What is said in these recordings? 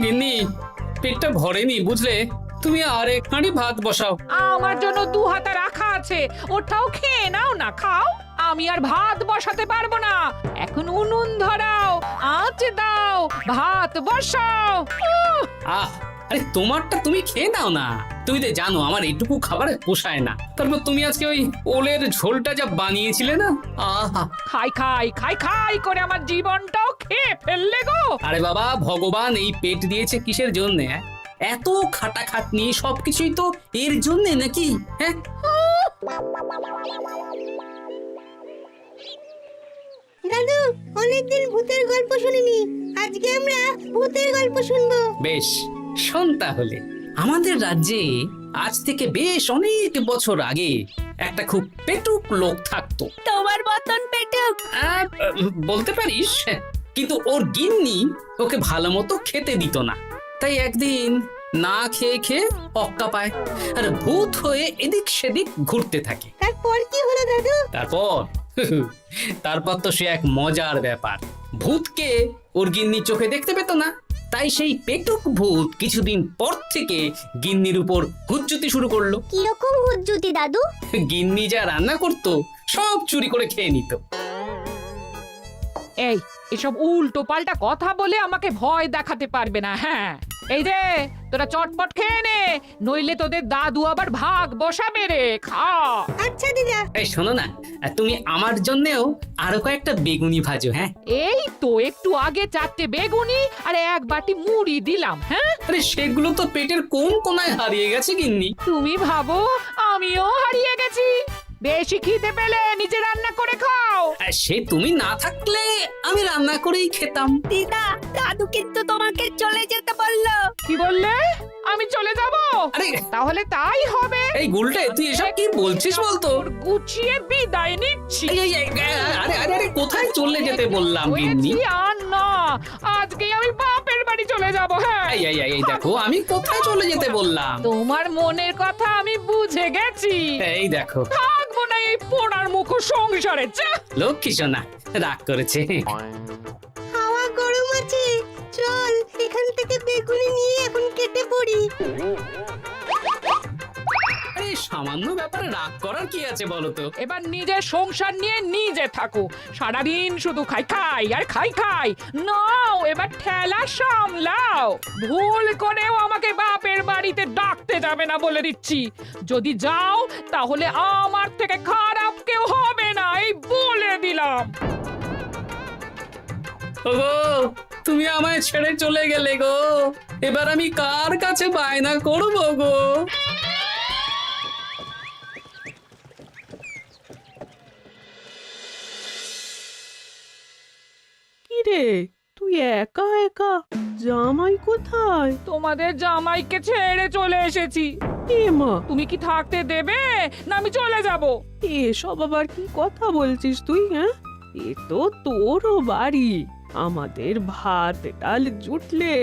গিন্নি, পেটটা ভরেনি বুঝলে, তুমি আরেক হাঁড়ি ভাত বসাও। আমার জন্য 2 হাতা রাখা আছে, ওটাও খেয়ে নাও না, খাও। আমি আর ভাত বসাতে পারবো না, এখন উনুন ধরাও, আঁচ দাও, ভাত বসাও। আহ, আরে তোমারটা তুমি খেয়ে নাও না। তুমি তো জানো আমার এইটুকু খাবারে পোষায় না। তারপর তুমি আজকে ওই ওলের ঝোলটা যা বানিয়েছিলে না, আহা। খাই খাই খাই খাই করে আমার জীবনটাও খেয়ে ফেললে গো। আরে বাবা, ভগবান এই পেট দিয়েছে কিসের জন্যে? এত খাটাখাটনি সবকিছুই তো এর জন্যে নাকি? হ্যাঁ, দাদু, অনেকদিন ভূতের গল্প শুনিনি, আজকে আমরা ভূতের গল্প শুনবো। বেশ, শোন তাহলে। আমাদের রাজ্যে আজ থেকে বেশ অনেক বছর আগে একটা খুব পেটুক লোক থাকতো। তোমার মতন পেটুক? বলতে পারিস, কিন্তু ওর গিন্নি ওকে ভালো মতো খেতে দিত না। তাই একদিন না খেয়ে খেয়ে অক্কা পায় আর ভূত হয়ে এদিক সেদিক ঘুরতে থাকে। তারপর কি হলো দাদু? তারপর তো সে এক মজার ব্যাপার। ভূতকে ওর গিন্নি চোখে দেখতে পেত না, তাই সেই পেটুক ভূত কিছুদিন পর থেকে গিন্নির উপর হুজ্জুতি শুরু করলো। কিরকম হুজ্জুতি দাদু? গিন্নি যা রান্না করতো সব চুরি করে খেয়ে নিত। এই এসব উল্টো পাল্টা কথা বলে আমাকে ভয় দেখাতে পারবে না। হ্যাঁ, এই যে তোরা চটপট খেয়ে নে, নইলে তোদের দাদু আবার ভাগ বসাবে রে। খা। আচ্ছা দিদা। এই শোনো না, তুমি আমার জন্যেও আরো কয়েকটা বেগুনি ভাজো। হ্যাঁ, এই তো একটু আগে 4টে বেগুনি আর 1 বাটি মুড়ি দিলাম। হ্যাঁ, আরে সেগুলো তো পেটের কোন কোনায় হারিয়ে গেছে গিন্নি। তুমি ভাবো আমিও হারিয়ে গেছি? বেশি খিদে পেলে নিজে রান্না করে খাও। আর সে তুমি না থাকলে আমি রান্না করেই খেতাম। দিদা, দাদু কিন্তু তোমাকে চলে যেতে বললো। কি বললে? আমি চলে যাব? আরে তাহলে তাই হবে। এই গুলটে, তুই এসব কি বলছিস বলতো? গুছিয়ে বিদায় নিচ্ছি। আরে আরে আরে, কোথায় চলে যেতে বললাম গিন্নি? হয়েছি আর না, আজকে আমি বাপের বাড়ি চলে যাব। হ্যাঁ, এই দেখো, আমি কোথায় চলে যেতে বললাম? তোমার মনের কথা আমি বুঝে গেছি। এই দেখো, থাকবো না এই পোড়ার মুখ সংসারে। যা। লক্ষ্মী সোনা রাগ করেছে। হাওয়া গরম আছে, চল এখান থেকে বেগুনি নিয়ে এখন কেটে পড়ি। এই সামান্য ব্যাপারে রাগ করার কি আছে বলো তো? এবার নিজের সংসার নিয়ে নিজে থাকো, সারাদিন শুধু খাই খাই আর খাই খাই। নাও এবার ঠেলা সামলাও। ভুল করেও আমাকে বাপের বাড়িতে ডাকতে যাবে না বলে দিচ্ছি। যদি যাও তাহলে আমার থেকে খারাপ কেউ হবে না, এই বলে দিলাম। ওগো, তুমি আমায় ছেড়ে চলে গেলে গো, এবার আমি কার কাছে বায়না করবো গো? কিরে, তুই একা একা? জামাই কোথায়? তোমাদের জামাইকে ছেড়ে চলে এসেছি। এ মা, তুমি কি থাকতে দেবে না আমি চলে যাব? এসব আবার কি কথা বলছিস তুই? হ্যাঁ, এ তো তোরও বাড়ি। আমাদের ভাত ডাল জুটলে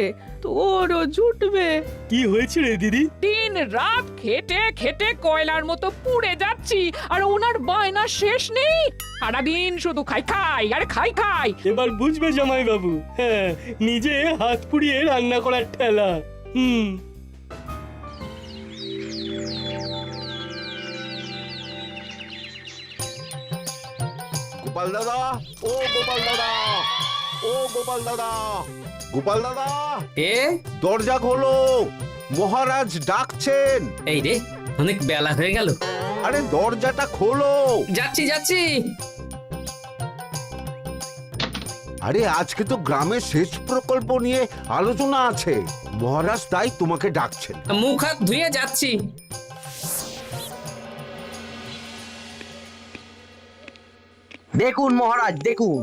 তোরও জুটবে। কি হয়েছে রে দিদি? দিন রাত খেটে খেটে কয়লার মতো পুড়ে যাচ্ছি, আর ওনার বায়না শেষ নেই। সারাদিন শুধু খাই খাই আর খাই খাই। এবার বুঝবে জামাই বাবু। হ্যাঁ, নিজে হাত পুড়িয়ে রান্না করার ঠেলা। গোপাল দাদা, ও গোপাল দাদা, ও গোপাল দাদা, গোপাল দাদা, এ দরজা খোলো, মহারাজ ডাকছেন। এই রে, অনেক বেলা হয়ে গেল। আরে দরজাটা খোলো। যাচ্ছি যাচ্ছি। আরে আজকে তো গ্রামের সেচ প্রকল্প নিয়ে আলোচনা আছে, মহারাজ তাই তোমাকে ডাকছেন। মুখ হাত ধুয়ে যাচ্ছি। দেখুন মহারাজ, দেখুন,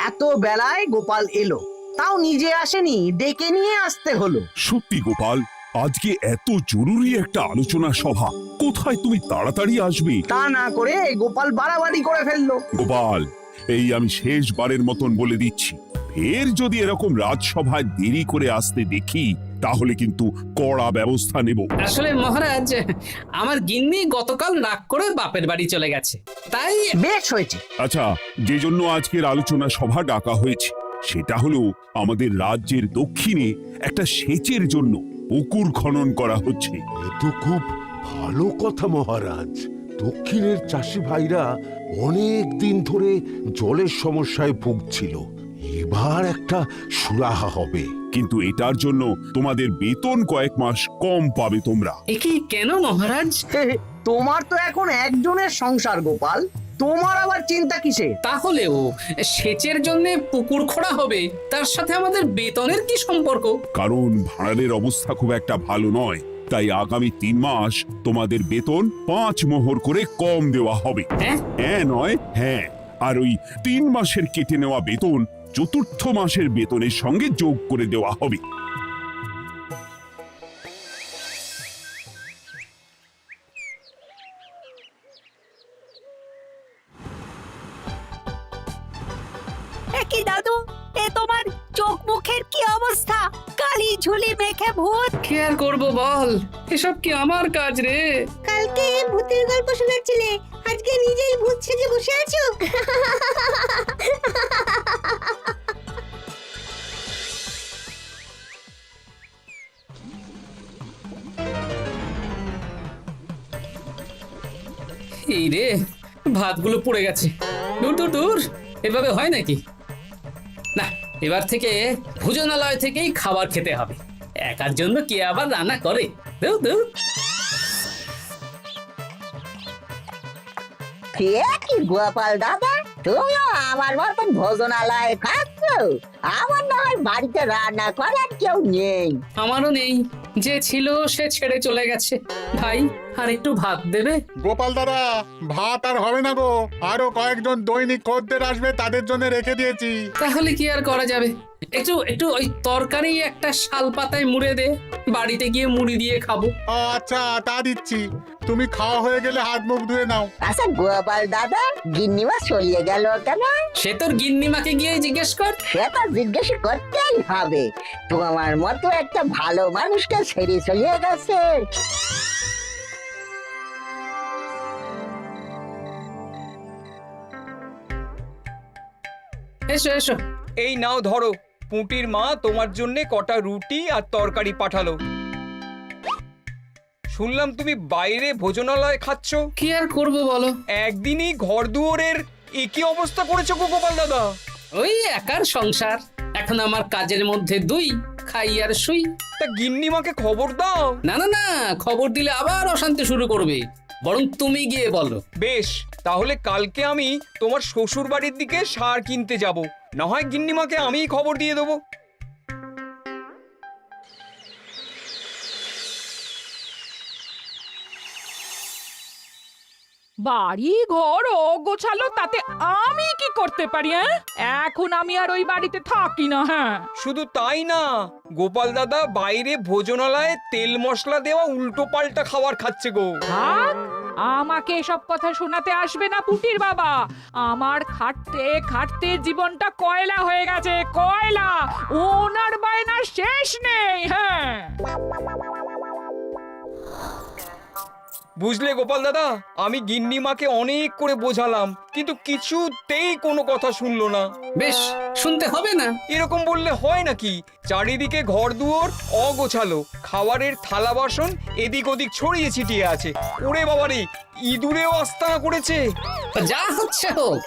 এত বেলায় গোপাল এলো, তাও নিজে আসেনি, ডেকে নিয়ে আসতে হলো। সত্যি গোপাল, আজকে এত জরুরি একটা আলোচনা সভা, কোথায় তুমি তাড়াতাড়ি আসবে? তা না করে গোপাল বাড়াবাড়ি করে ফেললো। গোপাল, এই আমি শেষবারের মতন বলে দিচ্ছি, ফের যদি এরকম রাজসভায় দেরি করে আসতে দেখি তাহলে কিন্তু কড়া ব্যবস্থা নেব। আসলে মহারাজ, আমার গিন্নি গতকাল রাগ করে বাপের বাড়ি চলে গেছে, তাই। বেশ হয়েছে। আচ্ছা, যে জন্য আজকের আলোচনা সভা ডাকা হয়েছে সেটা হলো আমাদের রাজ্যের দক্ষিণে একটা সেচের জন্য পুকুর খনন করা হচ্ছে। এ তো খুব ভালো কথা মহারাজ। দক্ষিণের চাষি ভাইরা অনেক দিন ধরে জলের সমস্যায় ভুগছিল, এবার একটা সুরাহা হবে। কিন্তু এটার জন্য তোমাদের বেতন কয়েক মাস কম পাবে তোমরা। একে কেন মহারাজ? তোমার তো এখন একজনের সংসার গোপাল, তোমার আবার চিন্তা কিসে? তাহলেও সেচের জন্য পুকুর খোঁড়া হবে, তার সাথে আমাদের বেতনের কি সম্পর্ক? কারণ ভাড়ারের অবস্থা খুব একটা ভালো নয়, তাই আগামী 3 মাস তোমাদের বেতন 5 মোহর করে কম দেওয়া হবে। হ্যাঁ? হ্যাঁ নয় হ্যাঁ। আর ওই 3 মাসের কেটে নেওয়া বেতন চতুর্থ মাসের বেতনের সঙ্গে যোগ করে দেওয়া হবে। কি দাদু, এ তোমার চোখ মুখের কি অবস্থা? কালি ঝুলি মেখে ভূত। কি আর করবো বল, এসব কি আমার কাজ রে? কালকে ভূতের গল্প শোনাচ্ছিলে, আজকে নিজেই ভূত সেজে বসে আছো। এই রে, ভাতগুলো পুড়ে গেছে। দূর দূর দূর, এভাবে হয় নাকি? না, এবার থেকে ভোজনালয় থেকেই খাবার খেতে হবে। একার জন্য কে আবার রান্না করে? দূর দূর। কি গোপাল দাদা, তুমিও আমার মতন ভোজনালয়ে খাচ্ছ? আমার না হয় বাড়িতে রান্না করার কেউ নেই। আমারও নেই, যে ছিল সে ছেড়ে চলে গেছে। ভাই, আর একটু ভাত দেবে? গোপাল দাদা, ভাত আর হবে না গো, আরো কয়েকজন দৈনিক খদ্দের আসবে, তাদের জন্য রেখে দিয়েছি। তাহলে কি আর করা যাবে? একটু একটু ওই তরকারি একটা শাল পাতায় মুড়ে দে, বাড়িতে গিয়ে মুড়ি দিয়ে খাবো। আচ্ছা, তা দিচ্ছি। তুমি খাওয়া হয়ে গেলে হাত মুখ ধুয়ে নাও। আচ্ছা গোপাল দাদা, গিন্নিমা চলিয়ে গেল কেন? সে তোর গিন্নিমাকে গিয়ে জিজ্ঞেস কর। সেটা জিজ্ঞেস করতেই হবে, তোমার মতো একটা ভালো মানুষকে ছেড়ে চলিয়ে গেছে। এসো এসো। এই নাও ধরো, পুঁটির মা তোমার জন্য কটা রুটি আর তরকারি পাঠালো। শুনলাম তুমি বাইরে ভোজনালয় খাচ্ছ। কি আর করবো বলো, একদিনই ঘর দুয়ারের একই অবস্থা করেছো গো গোপাল দাদা। ওই একার সংসার, এখন আমার কাজের মধ্যে দুই, খাই আর শুই। তা গিন্নিমাকে খবর দাও। না না না, খবর দিলে আবার অশান্তি শুরু করবে, বরং তুমি গিয়ে বলো। বেশ, তাহলে কালকে আমি তোমার শ্বশুর বাড়ির দিকে সার কিনতে যাব, না হয় গিন্নিমাকে আমিই খবর দিয়ে দেবো। বাড়ি ঘর অগোছালো, তাতে আমি কি করতে পারি? এখন আমি আর ওই বাড়িতে থাকি না। হ্যাঁ, শুধু তাই না, গোপাল দাদা বাইরে ভোজনালয়ে তেল মশলা দেওয়া উল্টো পাল্টা খাবার খাচ্ছে গো। থাক, আমাকে এসব কথা শোনাতে আসবে না পুটির বাবা। আমার খাটতে খাটতে জীবনটা কয়লা হয়ে গেছে, কয়লা। ওনার বায়নার শেষ নেই। হ্যাঁ, বুঝলে গোপাল দাদা, আমি গিন্নিমাকে অনেক করে বোঝালাম, কিন্তু কিছুতেই কোনো কথা শুনলো না। বেশ, শুনতে হবে না। এরকম বললে হয় নাকি? চারিদিকে ঘর দুয়ার অগোছালো, খাবারের থালা বাসন এদিক ওদিক ছড়িয়ে ছিটিয়ে আছে। ওরে বাবারে, ইঁদুরেও আস্তানা করেছে। যা হচ্ছে হোক।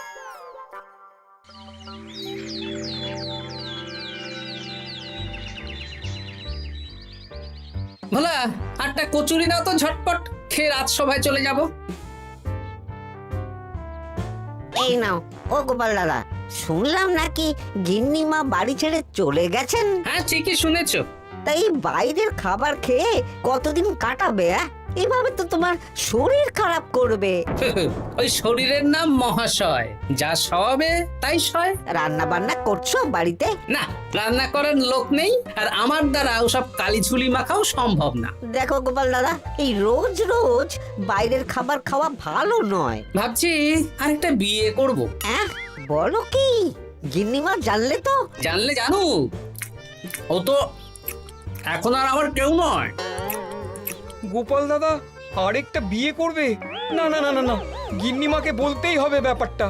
ভোলা, আটটা কচুরি দাও তো ঝটপট, খেয়ে রাত সভায় চলে যাব। এই নাও। ও গোপাল দাদা, শুনলাম নাকি গিন্নিমা বাড়ি ছেড়ে চলে গেছেন? হ্যাঁ, ঠিকই শুনেছো। তাই বাইরের খাবার খেয়ে কতদিন কাটাবে? এভাবে তো তোমার শরীর খারাপ করবে। ওই শরীরের নাম মহাশয়, যা সবে তাই সয়। রান্না বান্না করছো বাড়িতে? না, রান্না করার লোক নেই, আর আমার দ্বারা ওসব কালিঝুলি মাখাও সম্ভব না। দেখো গোপাল দাদা, এই রোজ রোজ বাইরের খাবার খাওয়া ভালো নয়। ভাবছি আরেকটা বিয়ে করব। হ্যাঁ, বলো কি? গিন্নিমা জানলে তো? জানলে জানুক, ও তো এখন আর আমার কেউ নয়। গোপাল দাদা আরেকটা বিয়ে করবে? না না না না না, গিন্নিমাকে বলতেই হবে ব্যাপারটা।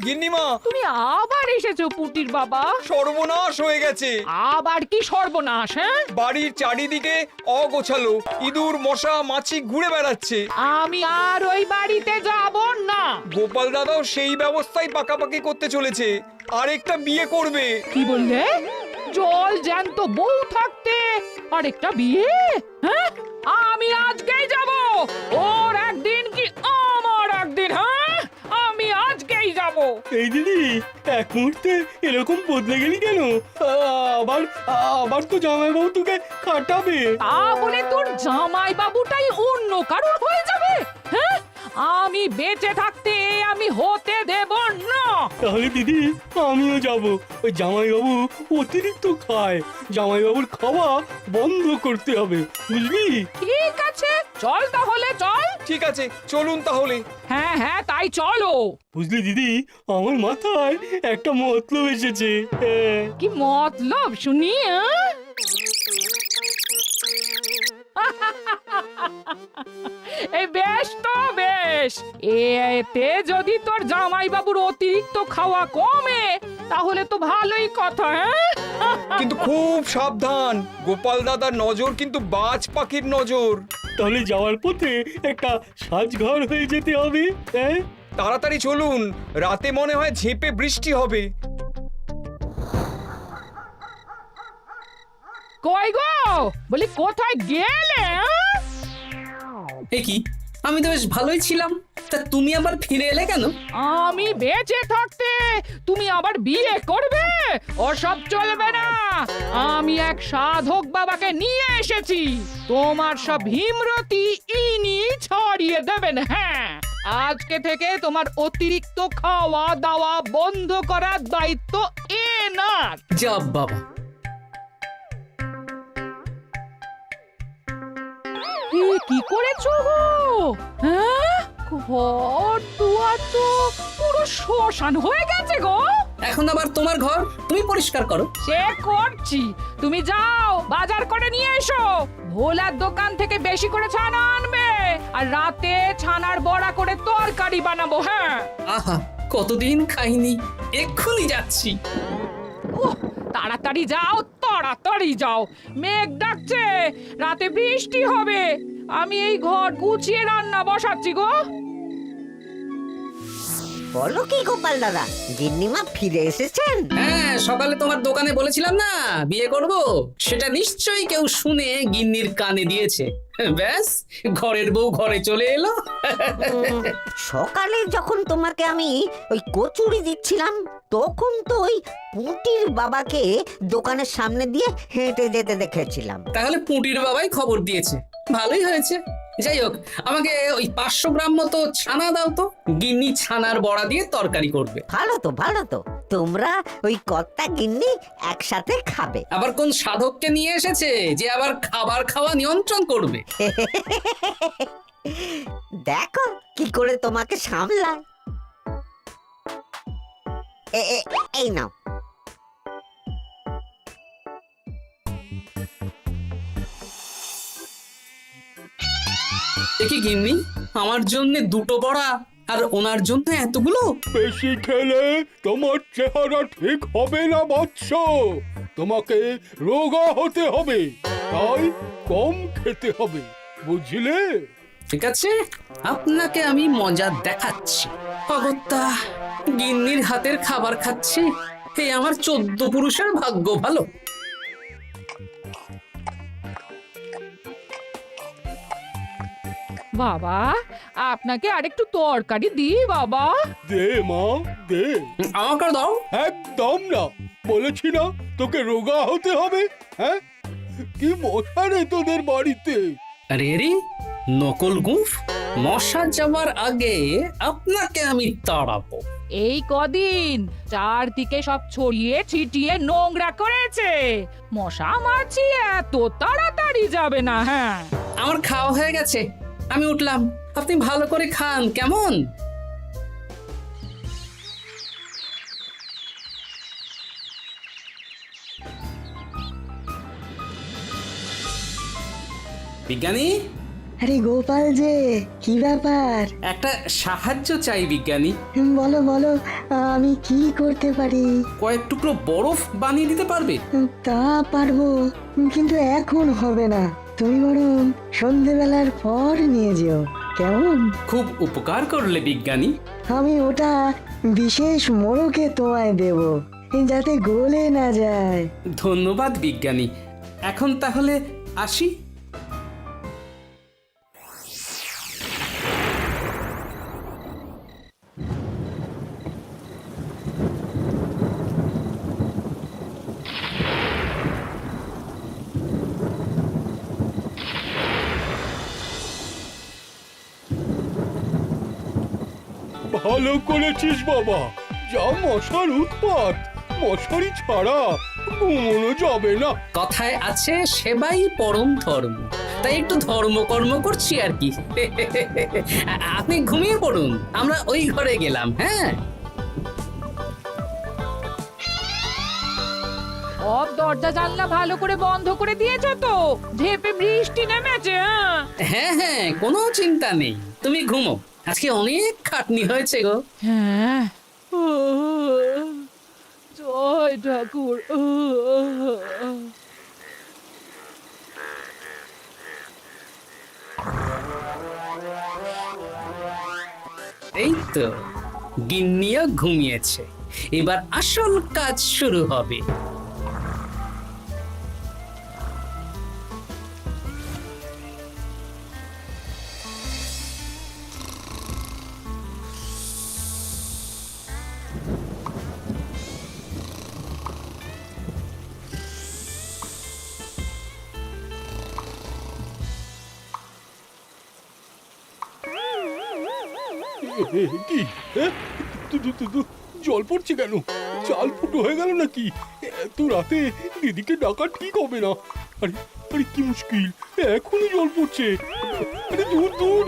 গিন্নিমা তুমি আবার এসেছো পুটির বাবা। সর্বনাশ হয়ে গেছে। আবার কি সর্বনাশ? হ্যাঁ, বাড়ির চারিদিকে অগোছালো, ইঁদুর মশা মাছি ঘুরে বেড়াচ্ছে। আমি আর ওই বাড়িতে যাব না। গোপাল দাদাও সেই ব্যবস্থাই পাকাপাকি করতে চলেছে, আরেকটা বিয়ে করবে। কি বললে? জল জ্যান্ত বউ থাকতে আরেকটা বিয়ে? হ্যাঁ, আমি আজকেই যাব। ওর একদিন কি আমার একদিন? হ্যাঁ, আমি আজকেই যাব। এই দিদি, এক মুহূর্তে এরকম বদলে গেলি কেন? আবার আবার তো জামাইবাবু তোকে কাটাবে। তা বলে তোর জামাই বাবুটাই অন্য কারোর হয়ে যাবে? হ্যাঁ, আমি বেঁচে থাকতে আমি হতে দেব না। তাহলে দিদি আমিও যাব। ওই জামাইবাবু অতিরিক্ত খায়, জামাইবাবুর খাওয়া বন্ধ করতে হবে, বুঝলি? ঠিক আছে, চল তাহলে চল। ঠিক আছে, চলুন তাহলে। হ্যাঁ হ্যাঁ, তাই চলো। বুঝলি দিদি, আমার মাথায় একটা মতলব এসেছে। হ্যাঁ। কি মতলব শুনি? এই বেশ তো বেশ, এতে যদি তোর জামাই বাবুর অতিরিক্ত খাওয়া কমে তাহলে তো ভালোই কথা। হ্যাঁ, কিন্তু খুব সাবধান, গোপাল দাদার নজর কিন্তু বাজ পাখির নজর। তাহলে যাওয়ার পথে একটা সাজঘর হয়ে যেতে হবে। হ্যাঁ, তাড়াতাড়ি চলুন, রাতে মনে হয় ঝেঁপে বৃষ্টি হবে। কই গো, বলি কোথায় গেলে? এ কি, আমি তো বেশ ভালোই ছিলাম, তা তুমি আবার ফিরে এলে কেন? আমি বেঁচে থাকতে তুমি আবার বিয়ে করবে? ওসব চলবে না। আমি এক সাধক বাবাকে নিয়ে এসেছি, তোমার সব ভীমরতি ইনি ছড়িয়ে দেবেন। হ্যাঁ, আজকে থেকে তোমার অতিরিক্ত খাওয়া দাওয়া বন্ধ করার দায়িত্ব এনার। যা বাবা, কি করেছো গো? হ্যাঁ, ঘর দুয়ার তো পুরো শ্মশান হয়ে গেছে গো। এখন আবার তোমার ঘর তুমি পরিষ্কার করো। সে করছি, তুমি যাও বাজার করে নিয়ে এসো। ভোলার দোকান থেকে বেশি করে ছানা আনবে, আর রাতে ছানার বড়া করে তরকারি বানাবো। হ্যাঁ, আহা, কতদিন খাইনি, এক্ষুনি যাচ্ছি। উহ, তাড়াতাড়ি যাও, তাড়াতাড়ি যাও। মেঘ ডাকছে, রাতে বৃষ্টি হবে। আমি এই ঘর গুছিয়ে রান্না বসাচ্ছি গো। বলো কি গোপাল দাদা, গিন্নিমা ফিরে এসেছেন? হ্যাঁ, সকালে তোমার দোকানে বলেছিলাম না বিয়ে করব, সেটা নিশ্চয়ই কেউ শুনে গিন্নির কানে দিয়েছে। ব্যাস, ঘরের বউ ঘরে চলে এলো। সকালে যখন তোমাকে আমি ওই কচুরি দিচ্ছিলাম, তখন তো ওই পুটির বাবাকে দোকানের সামনে দিয়ে হেঁটে যেতে দেখেছিলাম। তাহলে পুটির বাবাই খবর দিয়েছে, ভালোই হয়েছে। যাই হোক, আমাকে ওই 500 গ্রাম মতো ছানা দাও তো, গিন্নি ছানার বড়া দিয়ে তরকারি করবে। ভালো তো, ভালো তো, তোমরা ওই কর্তা গিন্নি একসাথে খাবে। আবার কোন সাধককে নিয়ে এসেছে যে আবার খাবার খাওয়া নিয়ন্ত্রণ করবে? দেখো কি করে তোমাকে সামলায়। এই নাও। দেখি গিন্নি, আমার জন্য দুটো বড়া আর ওনার জন্য এতগুলো? বেশি খেলে তোমার চেহারা ঠিক হবে না বৎস, তোমাকে রোগা হতে হবে, তাই কম খেতে হবে, বুঝলে? ঠিক আছে, আপনাকে আমি মজা দেখাচ্ছি। অগত্যা গিন্নির হাতের খাবার খাচ্ছি, এই আমার 14 পুরুষের ভাগ্য ভালো। বাবা, আপনাকে আরেকটু তরকারি দিই বাবা? দে মা, দে। আমাকে দাও। একদম না, বলেছি না তোকে রোগা হতে হবে। হ্যাঁ, কি মশা রে তোদের বাড়িতে। আরে রে, নকল গুফ, মশা যাওয়ার আগে আপনাকে আমি তাড়াবো। এই কদিন চারদিকে সব ছড়িয়ে ছিটিয়ে নোংরা করেছে, মশা মাছি এত তাড়াতাড়ি যাবে না। হ্যাঁ, আমার খাওয়া হয়ে গেছে, আমি উঠলাম। আপনি ভালো করে খান, কেমন? বিজ্ঞানী, আরে গোপাল যে, কি ব্যাপার? একটা সাহায্য চাই বিজ্ঞানী। বলো বলো, আমি কি করতে পারি? কয়েক টুকরো বরফ বানিয়ে দিতে পারবে? তা পারবো, কিন্তু এখন হবে না। তুমি বরং সন্ধেবেলার পর নিয়ে যেও, কেমন? খুব উপকার করলে বিজ্ঞানী। আমি ওটা বিশেষ মোড়কে তোমায় দেব, যাতে গলে না যায়। ধন্যবাদ বিজ্ঞানী। এখন তাহলে আসি। ভালো করেছিস বাবা, যা মশার উৎপাত, মশারি ছাড়া ঘুমোনো যাবে না। কথায় আছে সেবাই পরম ধর্ম, তাই একটু ধর্মকর্ম করছি আর কি। আপনি ঘুমিয়ে পড়ুন, আমরা ওই ঘরে গেলাম। হ্যাঁ, সব দরজা জানলা ভালো করে বন্ধ করে দিয়েছো তো? ঝেপে বৃষ্টি নেমেছে। হ্যাঁ হ্যাঁ, কোনো চিন্তা নেই, তুমি ঘুমো। আজকে অনেক খাটনি হয়েছে গো। হ্যাঁ, জয় ঠাকুর। এই তো গিন্নিও ঘুমিয়েছে, এবার আসল কাজ শুরু হবে। কি জল পড়ছে কেন? চাল ফুটো হয়ে গেল নাকি? এত রাতে দিদিকে ডাকা ঠিক হবে না। আরে আরে কি মুশকিল, এখনই জল পড়ছে। আরে দূর দূর।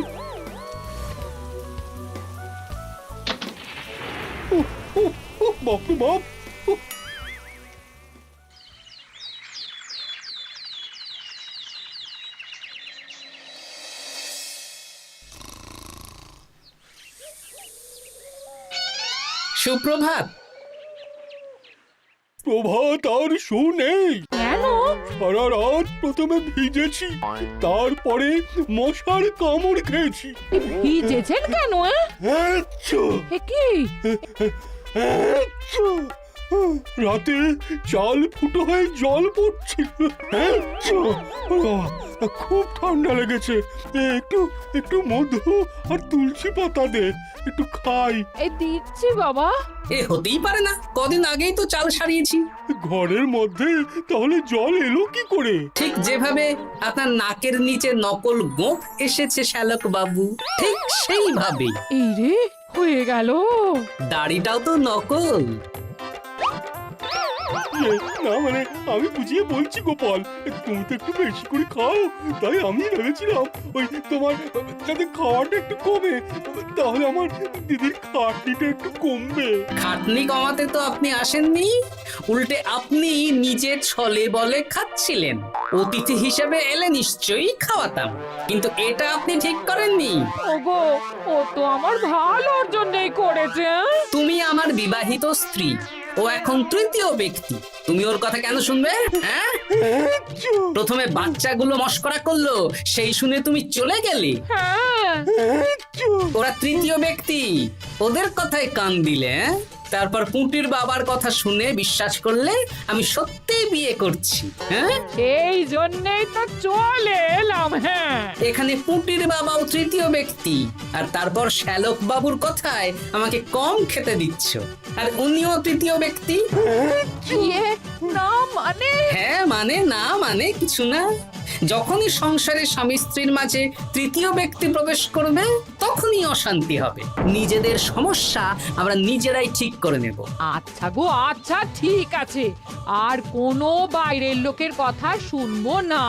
বাপরে বাপ। সুপ্রভাত। প্রভাত আর শো নেই। কেন? সারা রাত প্রথমে ভিজেছি, তারপরে মশার কামড় খেয়েছি। ভিজেছেন কেন? আচ্ছা, এ কি? আচ্ছা। রাতে চাল ফুটো হয়ে জল পড়ছিল। আচ্ছা। খুব ঠান্ডা লেগেছে, একটু একটু মধু আর তুলসী পাতা দে, একটু খাই। এই দিচ্ছি বাবা। এ হতেই পারে না, কদিন আগেই তো চাল সারিয়েছি। ঘরের মধ্যে তাহলে জল এলো কি করে? ঠিক যেভাবে আপনার নাকের নিচে নকল গোঁফ এসেছে শ্যালক বাবু, ঠিক সেইভাবেই। এই রে, হয়ে গেল। দাড়িটাও তো নকল। না মানে আমি বুঝিয়ে বলছি গোপাল, তুমি তো একটু বেশি করে খাও, তাই আমি ভেবেছিলাম ওই তোমার যাতে খাওয়াটা একটু কমে, তাহলে আমার দিদির খাটনিটা একটু কমবে। খাটনি কমাতে তো আপনি আসেননি, উল্টে আপনি নিজে ছলে বলে খাচ্ছিলেন। অতিথি হিসেবে এলে নিশ্চয়ই খাওয়াতাম, কিন্তু এটা আপনি ঠিক করেননি। ওগো, ও তো আমার ভালোর জন্যই করেছে। তুমি আমার বিবাহিত স্ত্রী, ও এখন তৃতীয় ব্যক্তি, তুমি ওর কথা কেন শুনবে? হ্যাঁ, প্রথমে বাচ্চাগুলো মস্করা করলো, সেই শুনে তুমি চলে গেলে। হ্যাঁ, ওরা তৃতীয় ব্যক্তি, ওদের কথায় কান দিলে। তারপর পুঁটির বাবার কথা শুনে বিশ্বাস করলে আমি সত্যিই বিয়ে করছি। হ্যাঁ, এই জন্যই তো চলে এলাম। হ্যাঁ, এখানে পুঁটির বাবাও তৃতীয় ব্যক্তি, আর তারপর শ্যালক বাবুর কথায় আমাকে কম খেতে দিচ্ছ, আর উনিও তৃতীয় ব্যক্তি। ইয়ে, না মানে? হ্যাঁ মানে না মানে কিছু না। যখনই সংসারে স্বামী স্ত্রীর মাঝে তৃতীয় ব্যক্তি প্রবেশ করবে, তখনই অশান্তি হবে। নিজেদের সমস্যা আমরা নিজেরাই ঠিক করে নেব। আচ্ছা গো, আচ্ছা ঠিক আছে, আর কোনো বাইরের লোকের কথা শুনবো না।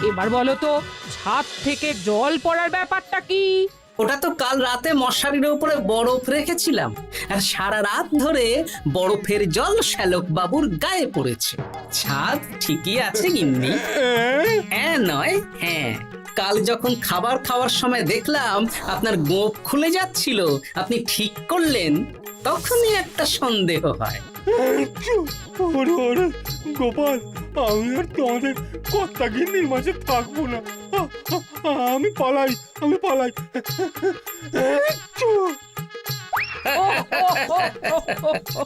এবার বলো তো, ছাদ থেকে জল পড়ার ব্যাপারটা কি? ওটা তো কাল রাতে মশারির উপরে বরফ রেখেছিলাম, আর সারা রাত ধরে বরফের জল শ্যালক বাবুর গায়ে পড়েছে। ছাদ ঠিকই আছে গিন্নি। হ্যাঁ নয় হ্যাঁ। কাল যখন খাবার খাওয়ার সময় দেখলাম আপনার গোঁফ খুলে যাচ্ছিল, আপনি ঠিক করলেন, তখনই একটা সন্দেহ হয়। ওরে ওরে গোপাল, আমি আর তোমাদের কর্তা গিন্নির মাঝে থাকবো না। আমি পালাই, আমি পালাই।